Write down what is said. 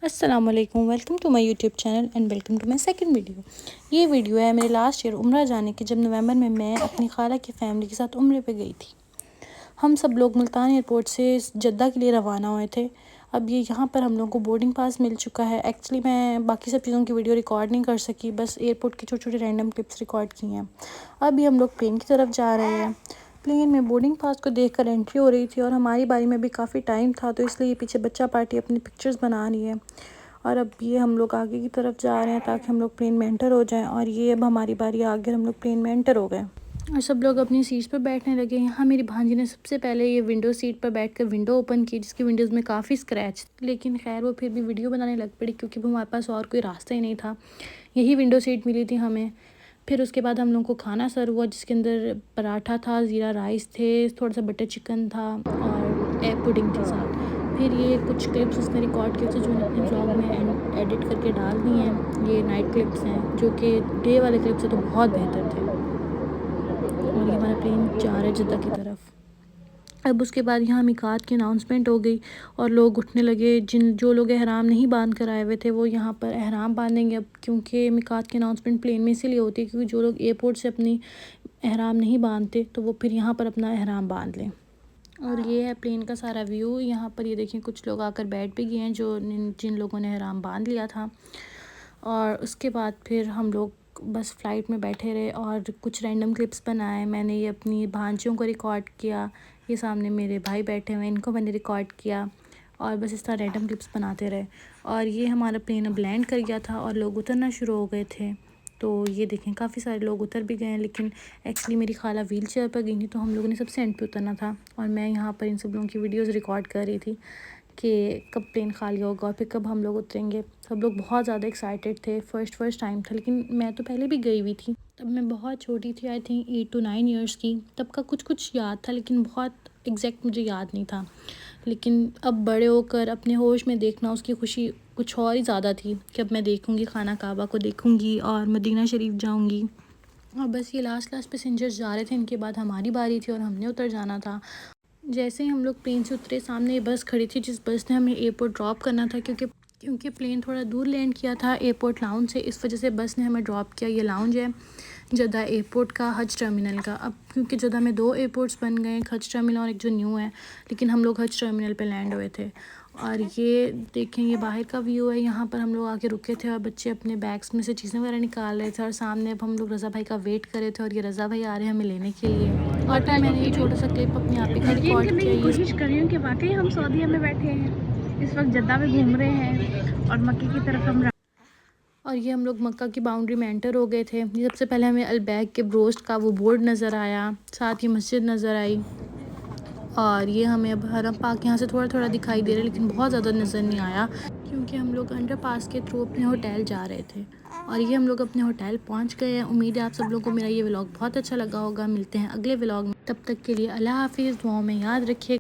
अस्सलामुअलैकुम, welcome to my YouTube channel and welcome to my second video. ये video है मेरे लास्ट ईयर उम्रा जाने की, जब नवंबर में मैं अपनी खाला की फ़ैमिली के साथ उम्रे पे गई थी। हम सब लोग मुल्तान एयरपोर्ट से जद्दा के लिए रवाना हुए थे। अब ये यहाँ पर हम लोगों को बोर्डिंग पास मिल चुका है। एक्चुअली मैं बाकी सब चीज़ों की वीडियो रिकॉर्ड नहीं कर सकी, बस एयरपोर्ट की छोटी छोटी रैंडम क्लिप्स रिकॉर्ड की हैं। अभी हम लोग प्लेन की तरफ जा रहे हैं। प्लेन में बोर्डिंग पास को देखकर एंट्री हो रही थी और हमारी बारी में भी काफ़ी टाइम था, तो इसलिए पीछे बच्चा पार्टी अपनी पिक्चर्स बना रही है। और अब ये हम लोग आगे की तरफ जा रहे हैं ताकि हम लोग प्लेन में एंटर हो जाएं। और ये अब हमारी बारी आ गई, हम लोग प्लेन में एंटर हो गए और सब लोग अपनी सीट्स पर बैठने लगे। यहाँ मेरी भांजी ने सबसे पहले ये विंडो सीट पर बैठकर विंडो ओपन की, जिसकी विंडोज़ में काफ़ी स्क्रैच, लेकिन खैर वो फिर भी वीडियो बनाने लग पड़ी क्योंकि हमारे पास और कोई रास्ता ही नहीं था। यही विंडो सीट मिली थी हमें। फिर उसके बाद हम लोगों को खाना सर्व हुआ, जिसके अंदर पराठा था, ज़ीरा राइस थे, थोड़ा सा बटर चिकन था और एग पुडिंग थी साथ। फिर ये कुछ क्लिप्स उसने रिकॉर्ड किए थे जो मैंने अपने ब्लॉग में एडिट करके डाल दी हैं। ये नाइट क्लिप्स हैं, जो कि डे वाले क्लिप्स से तो बहुत बेहतर थे। और ये हमारा प्लेन जा रहा है जद्दा की तरफ। अब उसके बाद यहाँ मिकात की अनाउंसमेंट हो गई और लोग उठने लगे। जो लोग एहराम नहीं बांध कर आए हुए थे वो यहाँ पर एहराम बांधेंगे अब, क्योंकि मिकात की अनाउंसमेंट प्लेन में इसीलिए होती है क्योंकि जो लोग एयरपोर्ट से अपनी एहराम नहीं बांधते तो वो फिर यहाँ पर अपना एहराम बांध लें। और ये है प्लेन का सारा व्यू। यहाँ पर ये देखिए कुछ लोग आकर बैठ भी गए हैं जो जिन लोगों ने एहराम बांध लिया था। और उसके बाद फिर हम लोग बस फ़्लाइट में बैठे रहे और कुछ रैंडम क्लिप्स बनाए। मैंने ये अपनी भांजियों को रिकॉर्ड किया, ये सामने मेरे भाई बैठे हुए हैं, इनको मैंने रिकॉर्ड किया और बस इस तरह रैंडम क्लिप्स बनाते रहे। और ये हमारा प्लेन अब लैंड कर गया था और लोग उतरना शुरू हो गए थे। तो ये देखें काफ़ी सारे लोग उतर भी गए हैं, लेकिन एक्चुअली मेरी खाला व्हील चेयर पर गई थी तो हम लोगों ने सबसे एंड पे उतरना था। और मैं यहाँ पर इन सब लोगों की वीडियोज़ रिकॉर्ड कर रही थी कि कब प्लेन खाली होगा और फिर कब हम लोग उतरेंगे। सब लोग बहुत ज़्यादा एक्साइटेड थे। फर्स्ट टाइम था, लेकिन मैं तो पहले भी गई हुई थी। तब मैं बहुत छोटी थी, आई थिंक 8 to 9 ईयर्स की। तब का कुछ याद था, लेकिन बहुत एग्जैक्ट मुझे याद नहीं था। लेकिन अब बड़े होकर अपने होश में देखना, उसकी खुशी कुछ और ही ज़्यादा थी कि अब मैं देखूँगी, खाना काबा को देखूँगी और मदीना शरीफ जाऊँगी। और बस ये लास्ट पैसेंजर्स जा रहे थे, इनके बाद हमारी बारी थी और हमने उतर जाना था। जैसे ही हम लोग प्लेन से उतरे, सामने ये बस खड़ी थी जिस बस ने हमें एयरपोर्ट ड्रॉप करना था, क्योंकि प्लेन थोड़ा दूर लैंड किया था एयरपोर्ट लाउंज से, इस वजह से बस ने हमें ड्रॉप किया। ये लाउंज है जद्दा एयरपोर्ट का, हज टर्मिनल का। अब क्योंकि जद्दा में 2 एयरपोर्ट्स बन गए, एक हज टर्मिनल और एक जो न्यू है, लेकिन हम लोग हज टर्मिनल पे लैंड हुए थे। और ये देखें, ये बाहर का व्यू है। यहाँ पर हम लोग आके रुके थे और बच्चे अपने बैग्स में से चीज़ें वगैरह निकाल रहे थे और सामने अब हम लोग रज़ा भाई का वेट कर रहे थे और ये रज़ा भाई आ रहे हैं हमें लेने के लिए। और फिर मैंने ये छोटा सा क्लिप अपने आप ही का रिकॉर्ड किया। ये कोशिश कर रही हूँ कि वाकई हम सऊदीया में बैठे हैं, इस वक्त जद्दा में घूम रहे हैं और मक्के की तरफ हम और ये हम लोग मक्का की बाउंड्री में एंटर हो गए थे। ये सबसे पहले हमें अलबैग के ब्रोस्ट का वो बोर्ड नज़र आया, साथ ही मस्जिद नज़र आई। और ये हमें अब हरम पाक यहाँ से थोड़ा थोड़ा दिखाई दे रहा है, लेकिन बहुत ज़्यादा नज़र नहीं आया क्योंकि हम लोग अंडर पास के थ्रू अपने होटल जा रहे थे। और ये हम लोग अपने होटल पहुँच गए हैं। उम्मीद है आप सब लोगों को मेरा ये व्लॉग बहुत अच्छा लगा होगा। मिलते हैं अगले व्लॉग में, तब तक के लिए अल्लाह हाफिज़। दुआओं में याद रखिए।